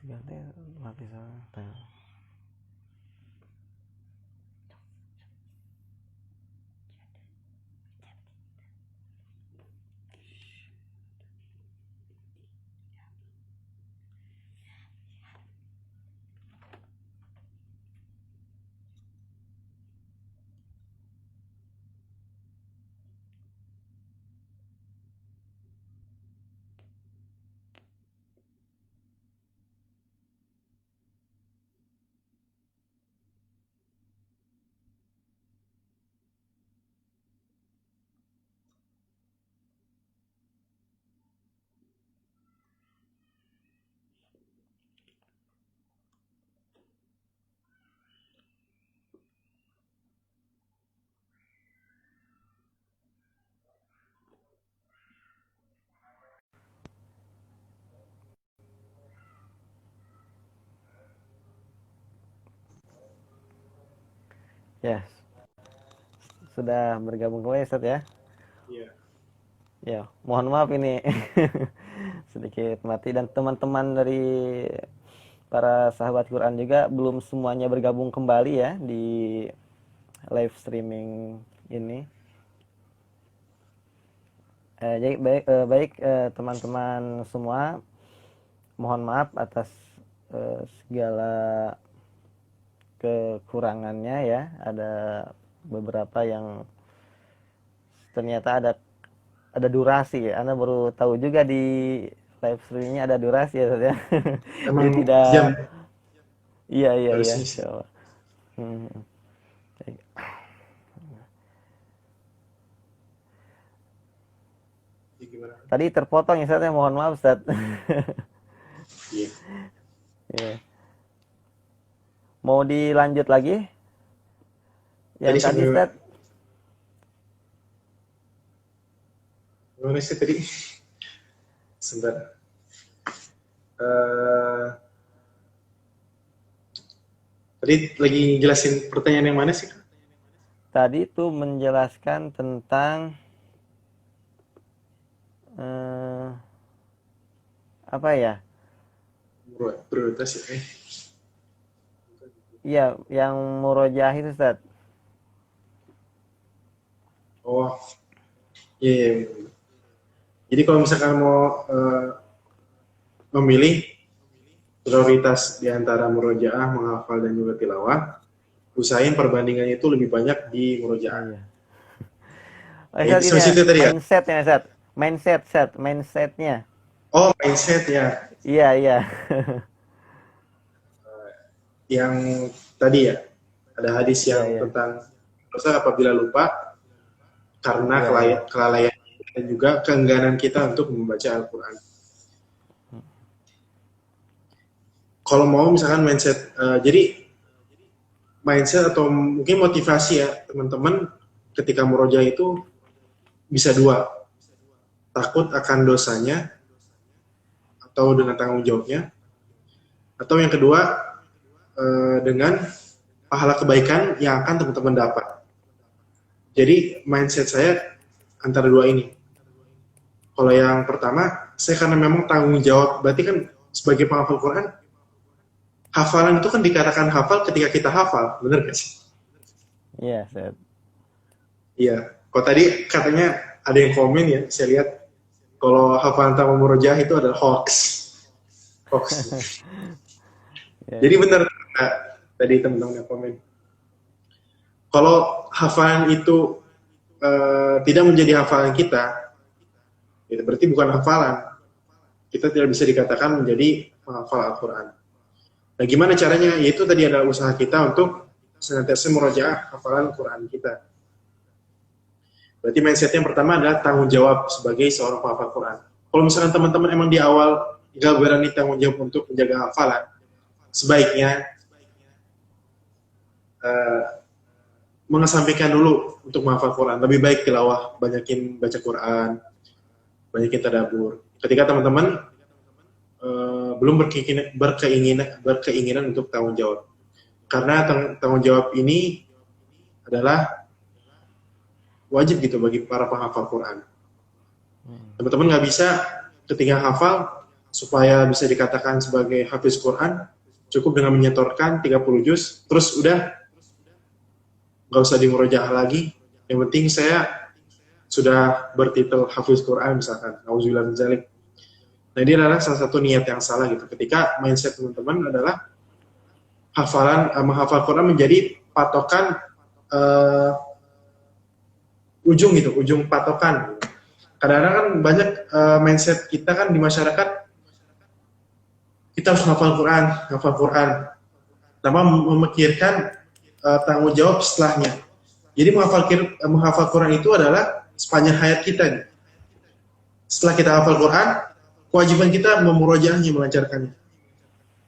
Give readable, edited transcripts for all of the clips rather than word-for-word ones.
Ganti lapisan teh. Ya, sudah bergabung kembali Ustaz ya. Iya. Ya, mohon maaf ini sedikit mati dan teman-teman dari para sahabat Quran juga belum semuanya bergabung kembali ya di live streaming ini. Jadi baik teman-teman semua, mohon maaf atas segala kekurangannya ya. Ada beberapa yang ternyata ada durasi ya. Anda baru tahu juga di live streamingnya ada durasi ya, Ustaz ya. Jadi Emang tidak, jam iya iya iya, harusnya sih. insya Allah. Hmm. Ya, gimana? Tadi terpotong ya Ustaz ya, mohon maaf Ustaz. Iya. Iya. Mau dilanjut lagi? Yang Tadi tadi sampai Ustaz, mana sih tadi? Sebentar. Eh, Tadi lagi jelasin pertanyaan yang mana sih? tadi tuh menjelaskan tentang eh, apa ya? Prioritas ya. Iya, yang murojaah itu Ustaz. Oh, iya, iya, iya. Jadi kalau misalkan mau memilih prioritas di antara murojaah, menghafal dan juga tilawah, usahain perbandingannya itu lebih banyak di Oh murojaah. iya. Oh, Ya, Ustaz itu ini sampai ya, situ tadi ya. mindsetnya Ustaz. Mindsetnya. Oh, mindset ya. Iya, iya. Yang tadi ya, ada hadis Iya, yang iya. tentang dosa apabila lupa karena Iya, iya. kelalaian dan juga keengganan kita untuk membaca Al-Quran. Kalau mau misalkan mindset, jadi mindset atau mungkin motivasi ya teman-teman ketika murojaah itu bisa dua, takut akan dosanya atau dengan tanggung jawabnya, atau yang kedua dengan pahala kebaikan yang akan teman-teman dapat. Jadi mindset saya antara dua ini. Kalau yang pertama, saya karena memang tanggung jawab, berarti kan sebagai penghafal Quran, hafalan itu kan dikatakan hafal ketika kita hafal, bener gak sih? Iya, Ustaz. Iya. Kalau tadi katanya ada yang komen ya, saya lihat kalau hafalan tanpa murojaah itu adalah hoax. Hoax. Iya, Jadi iya. benar tadi teman-teman yang komen. Kalau hafalan itu tidak menjadi hafalan kita, itu berarti bukan hafalan. Kita tidak bisa dikatakan menjadi penghafal Al-Quran. Nah, gimana caranya? Yaitu tadi adalah usaha kita untuk senantiasa murojaah hafalan Quran kita. Berarti mindset yang pertama adalah tanggung jawab sebagai seorang penghafal Quran. Kalau misalkan teman-teman emang di awal gak berani tanggung jawab untuk menjaga hafalan, sebaiknya mengesampingkan dulu untuk menghafal Quran. Lebih baik tilawah, banyakin baca Quran, banyakin tadabbur. Ketika teman-teman belum berkeinginan untuk tanggung jawab. Karena tanggung jawab ini adalah wajib gitu bagi para penghafal Quran. Teman-teman nggak bisa ketika hafal supaya bisa dikatakan sebagai hafiz Quran, cukup dengan menyetorkan 30 juz, terus udah nggak usah dimurojaah lagi. Yang penting saya sudah bertitel hafiz Quran misalkan, nauzubillah min dzalik. Nah, ini adalah salah satu niat yang salah gitu. Ketika mindset teman-teman adalah menghafal Quran menjadi patokan ujung gitu, ujung patokan. Kadang-kadang kan banyak mindset kita kan di masyarakat, kita harus hafal Quran, tanpa memikirkan tanggung jawab setelahnya. Jadi menghafal Quran itu adalah sepanjang hayat kita. Gitu. Setelah kita hafal Quran, kewajiban kita memurojaahnya, melancarkannya.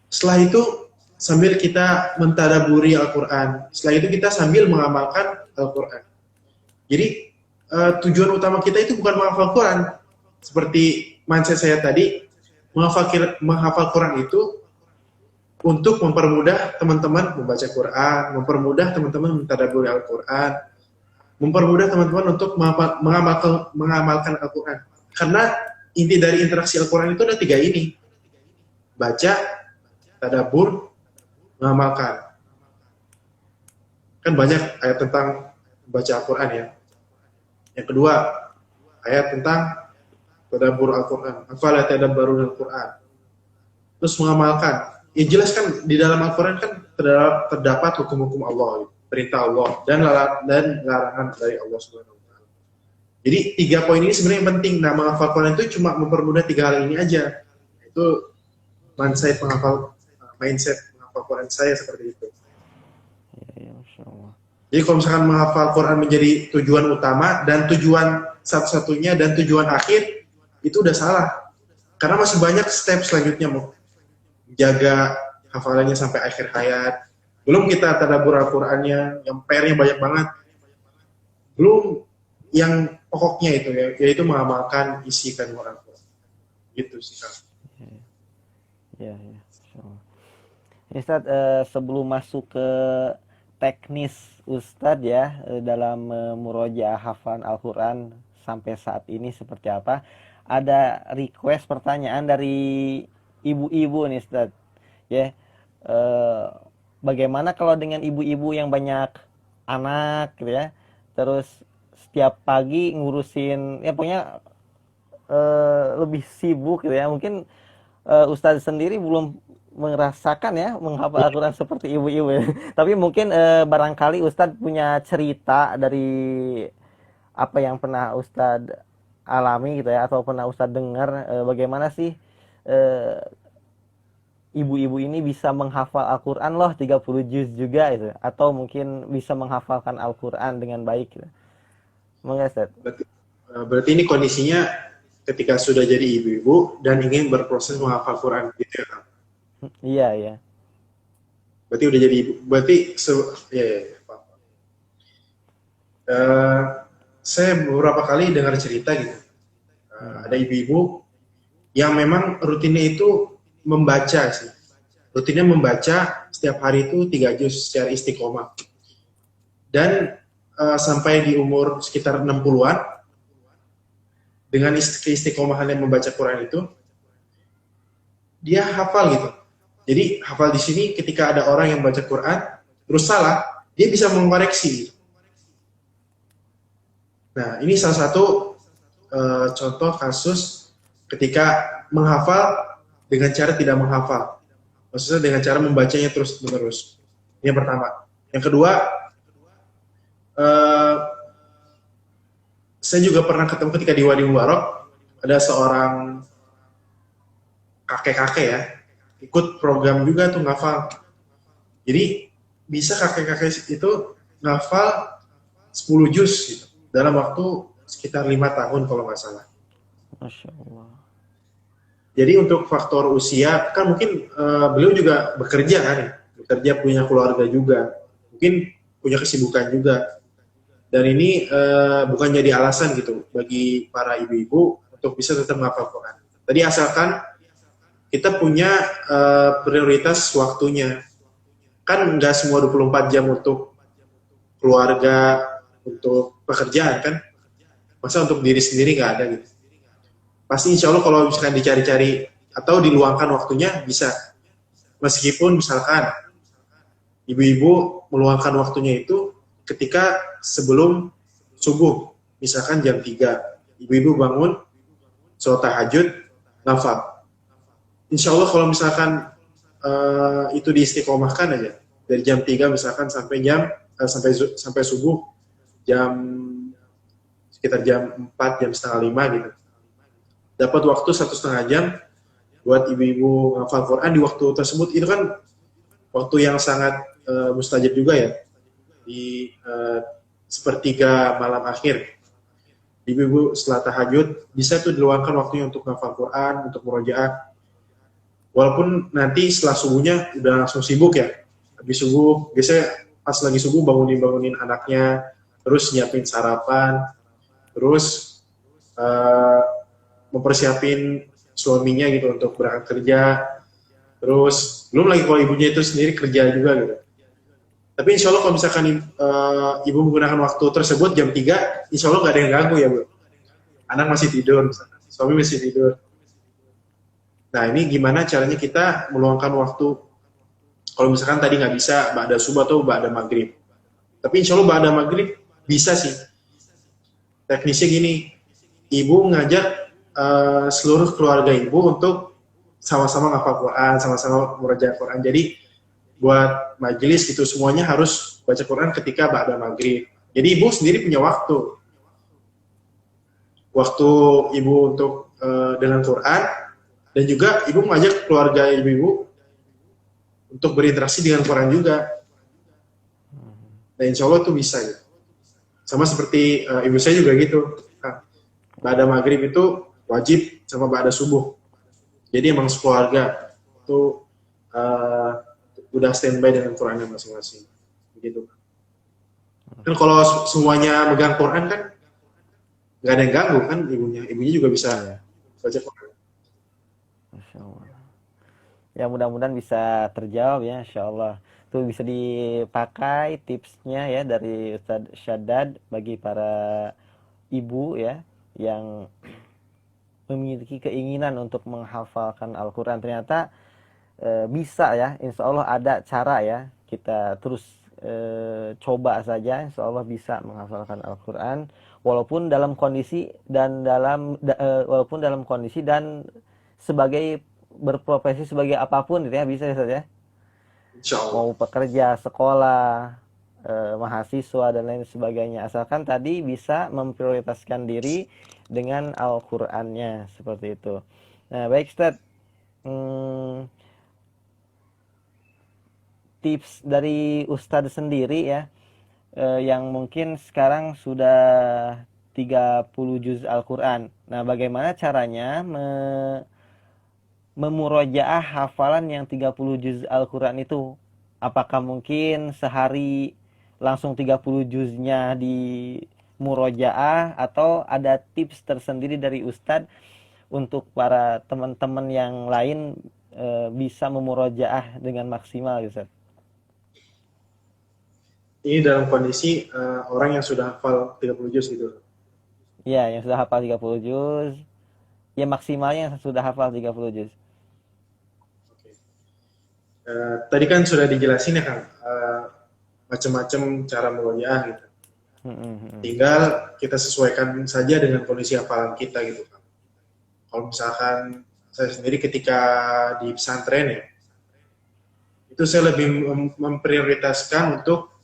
Setelah itu, sambil kita mentadaburi Al-Quran. Setelah itu kita sambil mengamalkan Al-Quran. Jadi, tujuan utama kita itu bukan menghafal Quran. Seperti mindset saya tadi, menghafal Quran itu untuk mempermudah teman-teman membaca Quran, mempermudah teman-teman mentadaburi Al-Quran, mempermudah teman-teman untuk mengamalkan Al-Quran. Karena inti dari interaksi Al-Quran itu ada 3 ini. Baca, tadabbur, mengamalkan. Kan banyak ayat tentang baca Al-Quran ya. Yang kedua, ayat tentang tadabbur Al-Quran. Afala tadabbarun Al-Quran. Terus mengamalkan. Ya jelas kan di dalam Al-Quran kan terdapat hukum-hukum Allah, perintah Allah, dan larangan dari Allah Subhanahu wa Ta'ala. Jadi 3 poin ini sebenarnya penting. Nah, menghafal Quran itu cuma mempermudah 3 hal ini aja. Itu mindset menghafal Quran saya seperti itu. Ya, Masya Allah. Jadi kalau misalkan menghafal Quran menjadi tujuan utama dan tujuan satu-satunya dan tujuan akhir, itu udah salah. Karena masih banyak step selanjutnya mau jaga hafalannya sampai akhir hayat. Belum kita tadabbur Al-Qurannya, yang PR-nya banyak banget. Belum yang pokoknya itu ya, yaitu mengamalkan isi kandungan Al-Quran. Gitu sih Kak. Ya. Ini Ustaz, sebelum masuk ke teknis Ustadz ya dalam murojaah hafalan Al-Quran sampai saat ini seperti apa, ada request pertanyaan dari ibu-ibu nih Ustadz ya, bagaimana kalau dengan ibu-ibu yang banyak anak gitu ya, terus setiap pagi ngurusin ya pokoknya lebih sibuk gitu ya, mungkin Ustadz sendiri belum merasakan ya menghafal Al-Quran seperti ibu-ibu ya. Tapi mungkin barangkali Ustadz punya cerita dari apa yang pernah Ustadz alami gitu ya, atau pernah Ustadz dengar bagaimana sih ibu-ibu ini bisa menghafal Al-Quran loh 30 juz juga gitu, atau mungkin bisa menghafalkan Al-Quran dengan baik gitu. Monggo Ustadz. Berarti ini kondisinya ketika sudah jadi ibu-ibu dan ingin berproses menghafal Quran gitu ya Kak? Iya. Berarti udah jadi ibu. Berarti saya beberapa kali dengar cerita gitu. Ada ibu-ibu yang memang rutinnya itu membaca sih. Rutinnya membaca setiap hari itu 3 juz secara istiqomah. Dan sampai di umur sekitar 60-an dengan keistiqomahan yang membaca Quran itu, dia hafal gitu. Jadi hafal di sini ketika ada orang yang baca Quran terus salah, dia bisa mengoreksi. Nah, ini salah satu contoh kasus ketika menghafal dengan cara tidak menghafal. Maksudnya dengan cara membacanya terus-menerus. Ini yang pertama. Yang kedua, saya juga pernah ketemu ketika di Wadi Mubarak, ada seorang kakek-kakek ya, ikut program juga tuh ngafal. Jadi bisa kakek-kakek itu ngafal 10 juz gitu, dalam waktu sekitar 5 tahun kalau nggak salah. Masya Allah. Jadi untuk faktor usia, kan mungkin beliau juga bekerja kan ya, bekerja punya keluarga juga, mungkin punya kesibukan juga. Dan ini bukan jadi alasan gitu bagi para ibu-ibu untuk bisa tetap menghafal Quran. Tadi asalkan kita punya prioritas waktunya. Kan nggak semua 24 jam untuk keluarga, untuk pekerjaan kan. Masa untuk diri sendiri nggak ada gitu. Pasti insya Allah kalau misalkan dicari-cari atau diluangkan waktunya bisa. Meskipun misalkan ibu-ibu meluangkan waktunya itu ketika sebelum subuh, misalkan jam 3, ibu-ibu bangun, sholat tahajud, ngafal. Insya Allah kalau misalkan itu diistiqomahkan aja, dari jam 3 misalkan sampai subuh, jam sekitar jam 4, jam setengah 5 gitu. Dapat waktu 1,5 jam buat ibu-ibu ngafal Quran di waktu tersebut, itu kan waktu yang sangat mustajab juga ya, di sepertiga malam akhir. Ibu-ibu setelah tahajud bisa tuh diluangkan waktunya untuk ngafal Quran, untuk murojaah. Walaupun nanti setelah subuhnya udah langsung sibuk ya. Habis subuh, biasanya pas lagi subuh bangunin anaknya, terus nyiapin sarapan, terus mempersiapin suaminya gitu untuk berangkat kerja. Terus belum lagi kalau ibunya itu sendiri kerja juga gitu. Tapi insya Allah kalau misalkan ibu menggunakan waktu tersebut jam 3, insya Allah nggak ada yang ganggu ya Bu. Anak masih tidur, misalkan. Suami masih tidur. Nah ini gimana caranya kita meluangkan waktu, kalau misalkan tadi nggak bisa ba'da subuh atau ba'da maghrib. Tapi insya Allah ba'da maghrib bisa sih. Teknisnya gini, ibu ngajak seluruh keluarga ibu untuk sama-sama ngafal Quran, sama-sama murojaah Quran. Jadi buat majelis gitu semuanya harus baca Quran ketika ba'da maghrib. Jadi ibu sendiri punya waktu ibu untuk dengan Quran, dan juga ibu mengajak keluarga ibu-ibu untuk berinteraksi dengan Quran juga. Nah insya Allah tuh bisa ya. Sama seperti ibu saya juga gitu. Nah, ba'da maghrib itu wajib sama ba'da subuh. Jadi emang sekeluarga itu udah standby dengan Qurannya masing-masing. Begitu. Kan kalau semuanya megang Quran kan nggak ada yang ganggu kan ibunya. Ibunya juga bisa baca Quran. Masya Allah. Ya mudah-mudahan bisa terjawab ya, Insya Allah. Itu bisa dipakai tipsnya ya dari Ustadz Syaddad bagi para ibu ya yang memiliki keinginan untuk menghafalkan Al-Quran. Ternyata bisa ya, Insya Allah ada cara ya. Kita terus coba saja, Insya Allah bisa menghafalkan Al-Quran walaupun dalam kondisi dan sebagai berprofesi sebagai apapun gitu ya, bisa ya Ustaz ya. Insya Allah. Mau pekerja, sekolah, mahasiswa dan lain sebagainya, asalkan tadi bisa memprioritaskan diri dengan Al-Qur'annya seperti itu. Nah, baik Ustaz. Tips dari Ustadz sendiri ya, yang mungkin sekarang sudah 30 juz Al-Quran. Nah, bagaimana caranya memurojaah hafalan yang 30 juz Al-Quran itu? Apakah mungkin sehari langsung 30 juznya di murojaah, atau ada tips tersendiri dari Ustadz untuk para teman-teman yang lain bisa memurojaah dengan maksimal Ustadz? Ini dalam kondisi orang yang sudah hafal 30 juz gitu. Ya, yang sudah hafal 30 juz. Ya, maksimalnya yang sudah hafal 30 juz. Oke. Tadi kan sudah dijelasin ya Kang, macam-macam cara murojaah gitu. Tinggal kita sesuaikan saja dengan kondisi hafalan kita gitu Kang. Kalau misalkan saya sendiri ketika di pesantren ya, itu saya lebih memprioritaskan untuk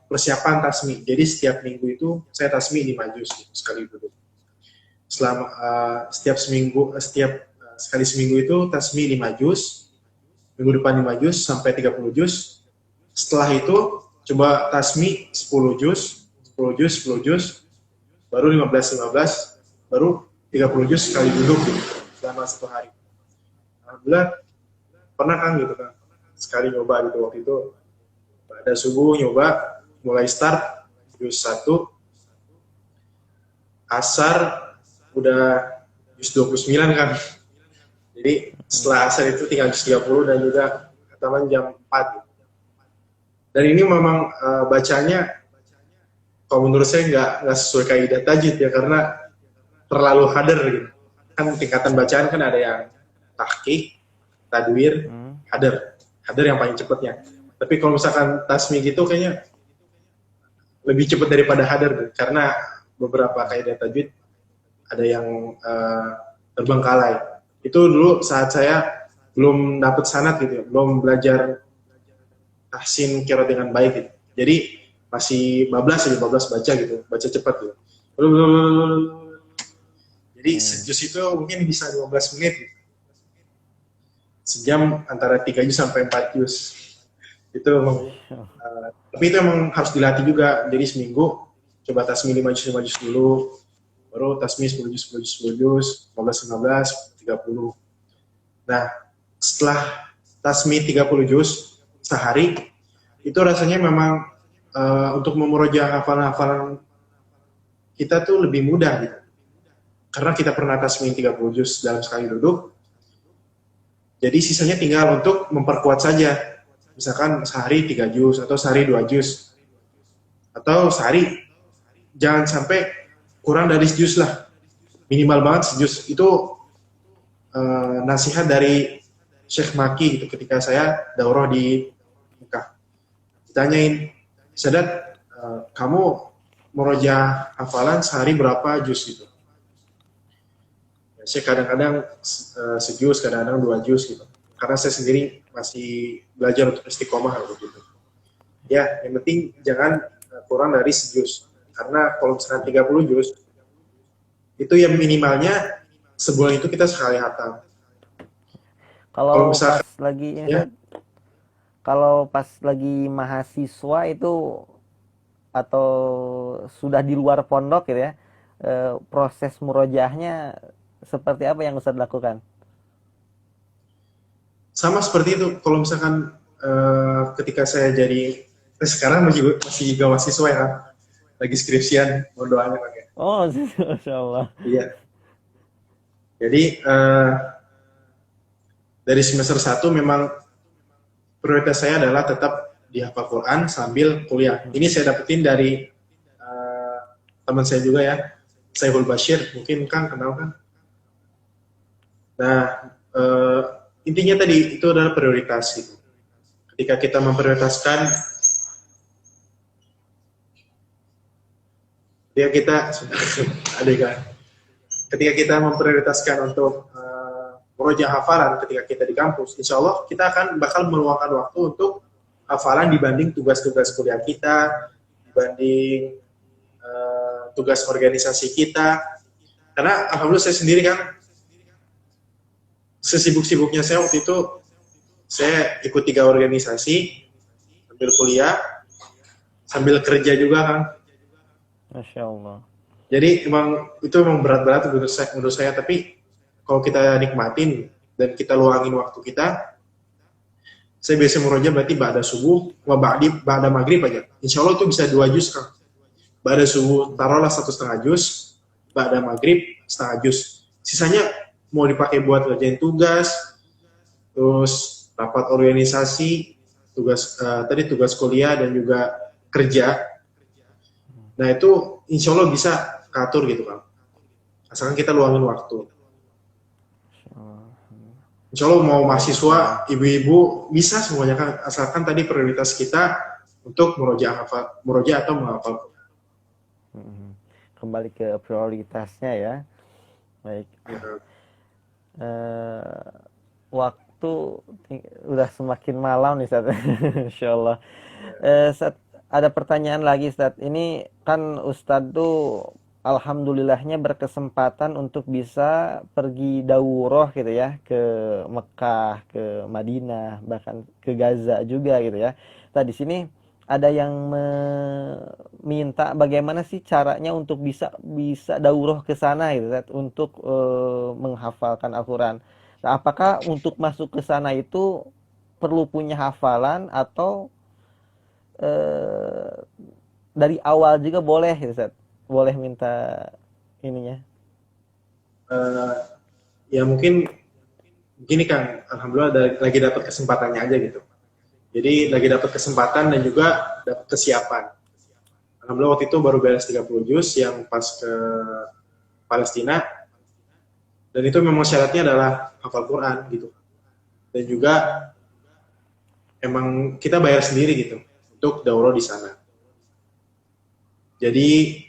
persiapan tasmi. Jadi setiap minggu itu saya tasmi 5 juz gitu, sekali duduk. Selama setiap sekali seminggu itu tasmi 5 juz. Minggu depan 5 juz sampai 30 juz. Setelah itu coba tasmi 10 juz, 10 juz, 10 juz, baru 15, baru 30 juz sekali duduk gitu, selama 1 hari. Alhamdulillah pernah kan gitu kan, sekali nyoba gitu waktu itu. Pada subuh nyoba, mulai start juz 1, asar udah juz 29 kan. Jadi setelah asar itu tinggal juz 30 dan juga katakan jam 4 gitu. Dan ini memang bacanya kalau menurut saya nggak sesuai kaidah tajwid ya, karena terlalu hadar gitu. Kan tingkatan bacaan kan ada yang tahqiq, tadwir, Hmm. hadar. Hadar yang paling cepatnya. Tapi kalau misalkan tasmi gitu kayaknya lebih cepat daripada hadar tuh, karena beberapa kaidah tajwid ada yang terbengkalai. Itu dulu saat saya belum dapat sanad gitu, belum belajar tahsin kira dengan baik gitu. Jadi masih bablas baca gitu, baca cepat gitu. Jadi sejus itu mungkin bisa 15 menit gitu. Sejam antara 3 juz sampai 4 juz. Itu memang tapi itu emang harus dilatih juga. Jadi seminggu coba tasmi 5 juz 5 juz dulu, baru tasmi 10 juz 10 juz 10 juz, 15 15 30. Nah, setelah tasmi 30 juz sehari, itu rasanya memang untuk memurojaah hafalan-hafalan kita tuh lebih mudah gitu. Karena kita pernah tasmi 30 juz dalam sekali duduk, jadi sisanya tinggal untuk memperkuat saja. Misalkan sehari 3 juz atau sehari 2 juz. Atau sehari jangan sampai kurang dari sejuz lah. Minimal banget sejuz. Itu nasihat dari Syekh Maki gitu ketika saya daurah di Mekah. Ditanyain, Sadat, kamu merojah hafalan sehari berapa juz gitu? Saya kadang-kadang sejuz, kadang-kadang 2 juz gitu. Karena saya sendiri masih belajar untuk istiqomah gitu. Ya, yang penting jangan kurang dari sejuz. Karena kalau misalkan 30 juz, itu yang minimalnya sebulan itu kita sekali hatam. Kalau Kalau pas misalkan, lagi ini ya, Ustaz, kalau pas lagi mahasiswa itu atau sudah di luar pondok gitu ya, proses murojaahnya seperti apa yang Ustaz lakukan? sama seperti itu. Kalau misalkan ketika saya jadi, sekarang masih juga mahasiswa ya, lagi skripsian, mau doanya pakai. Oh, Masya Allah. Iya. Jadi dari semester 1 memang prioritas saya adalah tetap dihafal Quran sambil kuliah. Ini saya dapetin dari teman saya juga ya, Saiful Bashir, mungkin Kang kenal kan? Nah, intinya tadi itu adalah prioritas gitu. Ketika kita memprioritaskan, ketika kita adegan, ketika kita memprioritaskan untuk meroja hafalan ketika kita di kampus, insya Allah kita akan bakal meluangkan waktu untuk hafalan dibanding tugas-tugas kuliah kita, dibanding tugas organisasi kita. Karena alhamdulillah saya sendiri kan, sesibuk-sibuknya saya waktu itu, saya ikut 3 organisasi, sambil kuliah, sambil kerja juga kan. Masya Allah. Jadi itu memang berat-berat menurut saya, tapi kalau kita nikmatin dan kita luangin waktu kita, saya biasa meroja berarti ba'da subuh, ba'da maghrib aja. Insya Allah itu bisa 2 juz kan. Ba'da subuh taruhlah 1,5 juz, ba'da maghrib setengah juz. Sisanya mau dipakai buat ngerjain tugas, terus rapat organisasi, tugas kuliah dan juga kerja. Nah itu insya Allah bisa katur gitu kan. Asalkan kita luangin waktu. Insya Allah mau mahasiswa, ibu-ibu bisa semuanya kan, asalkan tadi prioritas kita untuk murojaah atau menghafal. Kembali ke prioritasnya ya. Baik. Waktu udah semakin malam nih Ustaz. Insyaallah. Ustaz, ada pertanyaan lagi Ustaz. Ini kan Ustaz tuh alhamdulillahnya berkesempatan untuk bisa pergi daurah gitu ya ke Mekah, ke Madinah, bahkan ke Gaza juga gitu ya. Di sini ada yang meminta bagaimana sih caranya untuk bisa daurah ke sana gitu Ustaz, untuk menghafalkan Al-Qur'an. Nah, apakah untuk masuk ke sana itu perlu punya hafalan atau dari awal juga boleh gitu Ustaz? Boleh minta ininya. Ya mungkin gini Kang, alhamdulillah lagi dapat kesempatannya aja gitu. Jadi lagi dapat kesempatan dan juga dapat kesiapan. Alhamdulillah waktu itu baru beres 30 juz yang pas ke Palestina. Dan itu memang syaratnya adalah hafal Quran gitu. Dan juga emang kita bayar sendiri gitu untuk daurah di sana. Jadi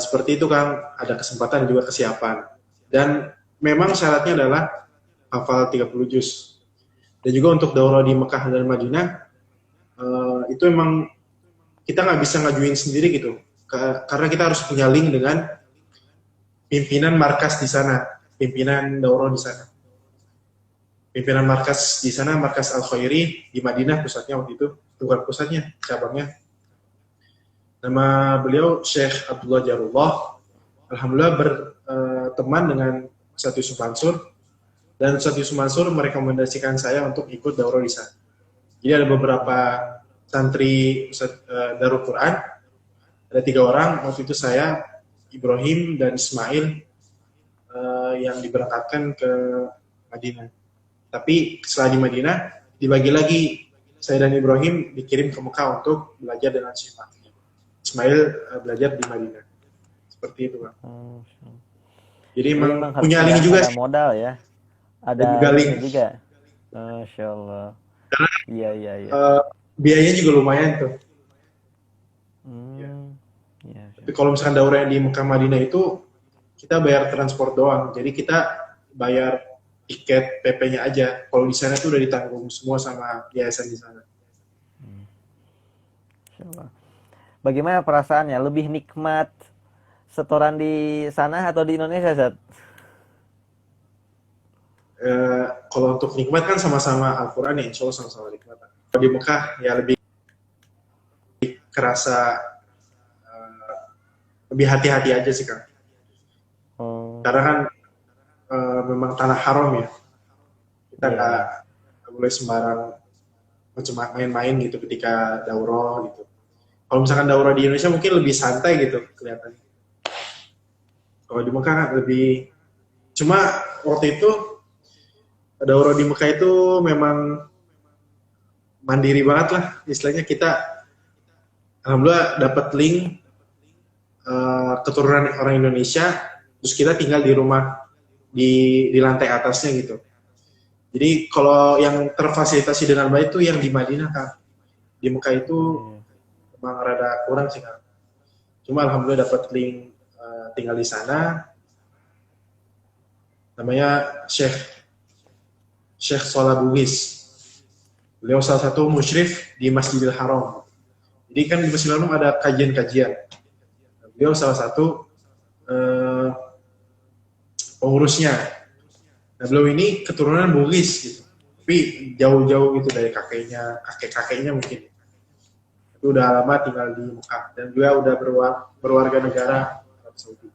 seperti itu Kang, ada kesempatan dan juga kesiapan. Dan memang syaratnya adalah hafal 30 juz. Dan juga untuk daurah di Mekah dan Madinah, itu memang kita nggak bisa ngajuin sendiri gitu. Karena kita harus punya link dengan pimpinan markas di sana, pimpinan daurah di sana. Pimpinan markas di sana, markas Al-Khairi di Madinah pusatnya waktu itu, bukan pusatnya, cabangnya. Nama beliau Syekh Abdullah Jarullah. Alhamdulillah berteman dengan Ustadz Yusuf Mansur, dan Ustadz Yusuf Mansur merekomendasikan saya untuk ikut daurah di sana. Jadi ada beberapa santri Darul Quran, ada 3 orang, waktu itu saya, Ibrahim, dan Ismail yang diberangkatkan ke Madinah. Tapi setelah di Madinah, dibagi lagi, saya dan Ibrahim dikirim ke Mekah untuk belajar dengan Syekh Mahdi. Ismail belajar di Madinah. Seperti itu, Bang. Jadi Jadi emang emang harus punya link juga ada sih, modal ya, dan ada juga link. linknya juga. Masya Allah. Iya, iya, iya. Biayanya juga lumayan tuh. Ya. Hmm, iya, Tapi kalau misalkan daurah yang di Mekah Madinah itu, kita bayar transport doang. Jadi kita bayar tiket PP-nya aja. Kalau di sana itu udah ditanggung semua sama yayasan di sana. Masya Allah. Bagaimana perasaannya? Lebih nikmat setoran di sana atau di Indonesia, Zat? Kalau untuk nikmat kan sama-sama Al-Quran ya, insya Allah sama-sama nikmat. Kalau di Mekah ya lebih kerasa, lebih hati-hati aja sih Kang. Oh, Karena kan memang tanah haram ya. Kita iya, nggak iya. boleh sembarang macam main-main gitu ketika daurah gitu. Kalau misalkan daurah di Indonesia mungkin lebih santai gitu kelihatannya. Kalau di Mekah kan lebih, cuma waktu itu daurah di Mekah itu memang mandiri banget lah istilahnya. Kita alhamdulillah dapat link keturunan orang Indonesia, terus kita tinggal di rumah di lantai atasnya gitu. Jadi kalau yang terfasilitasi dengan baik itu yang di Madinah Kang. Di Mekah itu Iya. memang rada kurang sih Kang. Cuma alhamdulillah dapat link tinggal di sana. Namanya Syekh Sholah Bugis. Beliau salah satu musyrif di Masjidil Haram. Jadi kan di Masjidil Haram ada kajian-kajian. Beliau salah satu pengurusnya. Nah, beliau ini keturunan Bugis gitu. Tapi jauh-jauh gitu dari kakek-kakeknya mungkin. Itu udah lama tinggal di Mekah dan juga udah berwarga negara Arab Saudi.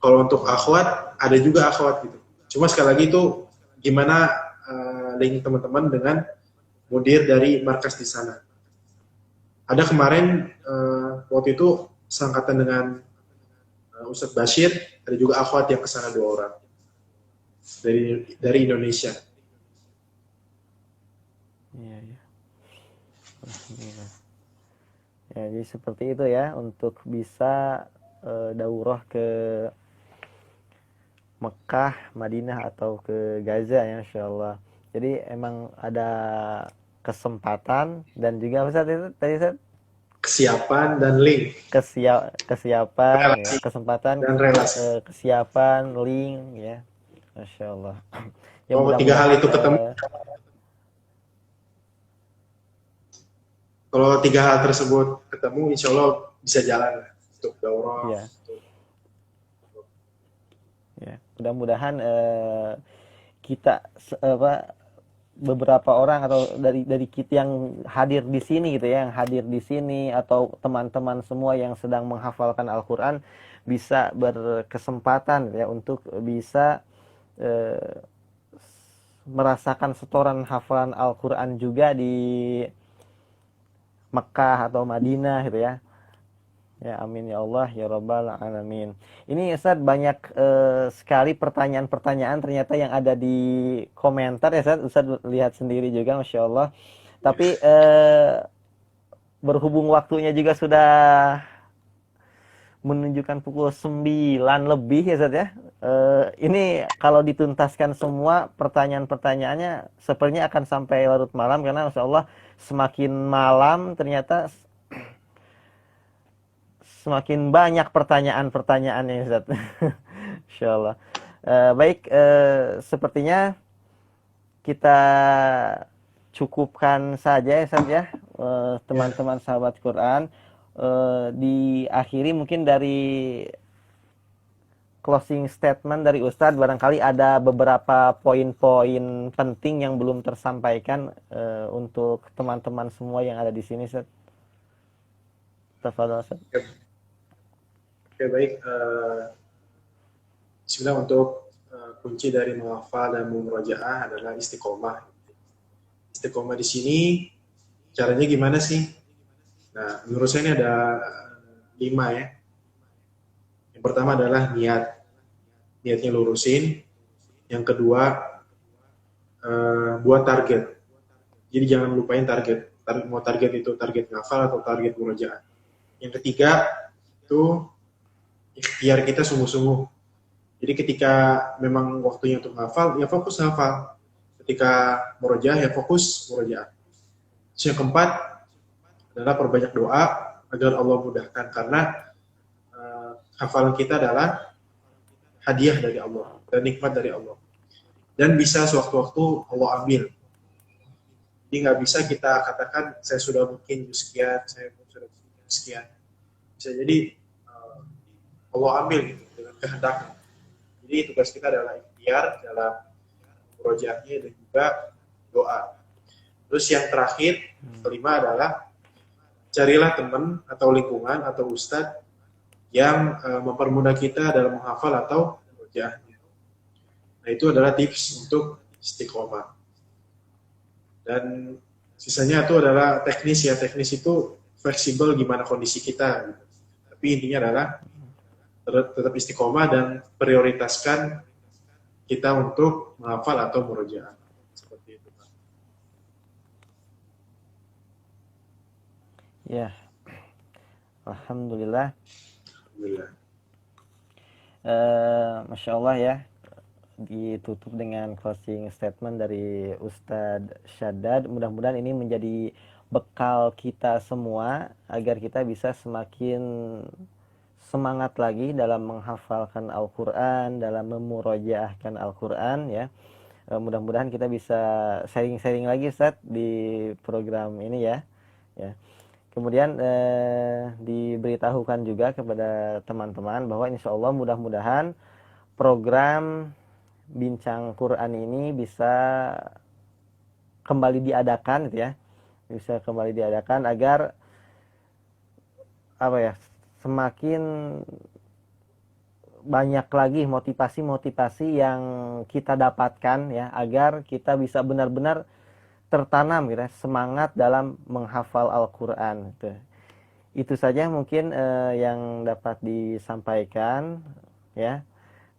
Kalau untuk akhwat, ada juga akhwat gitu. Cuma sekali lagi itu gimana link teman-teman dengan mudir dari markas di sana. Ada kemarin waktu itu seangkatan dengan Ustadz Bashir, ada juga akhwat yang kesana 2 orang dari Indonesia. Iya, iya. Alhamdulillah. Ya, jadi seperti itu ya untuk bisa daurah ke Mekah, Madinah atau ke Gaza ya, Masya Allah. Jadi emang ada kesempatan dan juga apa Ustaz itu tadi Ustaz? Kesiapan dan link, Kesiapan ya, relasi kesempatan, dan relasi. kesiapan, link ya, Masya Allah. Ya Kalau 3 hal mudah-mudahan itu ketemu, kalau 3 hal tersebut ketemu, insya Allah bisa jalan untuk daurah. ya, ya mudah-mudahan kita apa beberapa orang atau dari kita yang hadir di sini gitu ya, yang hadir di sini atau teman-teman semua yang sedang menghafalkan Al-Qur'an bisa berkesempatan ya untuk bisa eh, merasakan setoran hafalan Al-Qur'an juga di Mekah atau Madinah gitu ya. Ya amin ya Allah ya rabbal alamin. Ini Ustaz banyak sekali pertanyaan-pertanyaan ternyata yang ada di komentar ya Ustaz. Ustaz lihat sendiri juga Masya Allah. Tapi berhubung waktunya juga sudah menunjukkan pukul 9 lebih ya Zat ya. Ini kalau dituntaskan semua pertanyaan-pertanyaannya sepertinya akan sampai larut malam, karena Masya Allah semakin malam ternyata semakin banyak pertanyaan-pertanyaannya Zat. Insya Allah. Baik, sepertinya kita cukupkan saja ya Zat ya, Ya, teman-teman sahabat Quran. Diakhiri mungkin dari closing statement dari Ustadz, barangkali ada beberapa poin-poin penting yang belum tersampaikan untuk teman-teman semua yang ada di sini, Ustadz. Tafadhol, Ustadz. oke, oke, baik. Bismillah, untuk kunci dari menghafal dan memurojaah adalah istiqomah. Istiqomah di sini caranya gimana sih? Nah, menurut saya ini ada 5 ya. Yang pertama adalah niat. Niatnya lurusin. Yang kedua, buat target. Jadi jangan lupain target. Mau target itu target ngafal atau target murojaah. Yang ketiga, itu ikhtiar kita sungguh-sungguh. Jadi ketika memang waktunya untuk ngafal, ya fokus ngafal. Ketika murojaah, ya fokus murojaah. Terus yang keempat adalah perbanyak doa agar Allah mudahkan, karena hafalan kita adalah hadiah dari Allah dan nikmat dari Allah, dan bisa sewaktu-waktu Allah ambil. Jadi nggak bisa kita katakan saya sudah mungkin sekian, saya sudah sekian. Bisa jadi Allah ambil gitu dengan kehendaknya. Jadi tugas kita adalah ikhtiar dalam murojaahnya dan juga doa. Terus yang terakhir, kelima adalah carilah teman atau lingkungan atau ustadz yang mempermudah kita dalam menghafal atau murojaahnya. Nah, itu adalah tips untuk istiqomah. Dan sisanya itu adalah teknis ya. Teknis itu fleksibel gimana kondisi kita. Gitu. Tapi intinya adalah tetap istiqomah dan prioritaskan kita untuk menghafal atau murojaah. Seperti itu, Pak. Ya, Alhamdulillah. Alhamdulillah. Masya Allah ya, ditutup dengan closing statement dari Ustadz Syaddad. Mudah-mudahan ini menjadi bekal kita semua agar kita bisa semakin semangat lagi dalam menghafalkan Al-Quran, dalam memurojaahkan Al-Quran ya. Mudah-mudahan kita bisa sharing-sharing lagi Ustadz di program ini ya. Ya. Kemudian diberitahukan juga kepada teman-teman bahwa insya Allah mudah-mudahan program Bincang Quran ini bisa kembali diadakan gitu ya. Bisa kembali diadakan agar apa ya, semakin banyak lagi motivasi-motivasi yang kita dapatkan ya, agar kita bisa benar-benar tertanam gitu ya, semangat dalam menghafal Al-Quran gitu. Itu saja mungkin yang dapat disampaikan ya.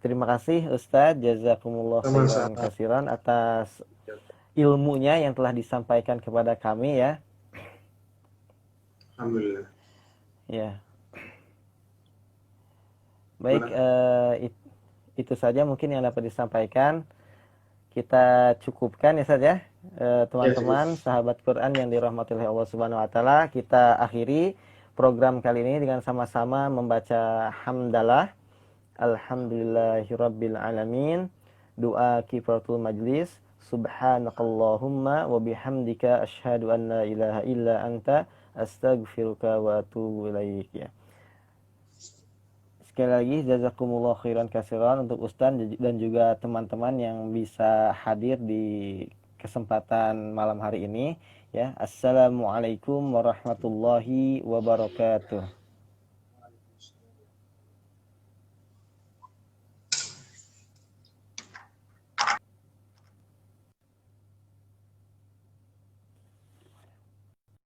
Terima kasih Ustadz, jazakumullah khairan Sama-sama. kasiran atas ilmunya yang telah disampaikan kepada kami ya. Alhamdulillah. Ya. Baik, itu saja mungkin yang dapat disampaikan. Kita cukupkan ya saja teman-teman sahabat Quran yang dirahmati oleh Allah Subhanahu wa taala. Kita akhiri program kali ini dengan sama-sama membaca hamdalah. Alhamdulillahirabbil alamin. Doa kifaratul majlis. Subhanakallahumma wa bihamdika asyhadu an la ilaha illa anta astaghfiruka wa atubu ilaik ya. Sekali lagi jazakumullah khairan katsiran untuk Ustaz dan juga teman-teman yang bisa hadir di kesempatan malam hari ini ya. Assalamualaikum warahmatullahi wabarakatuh.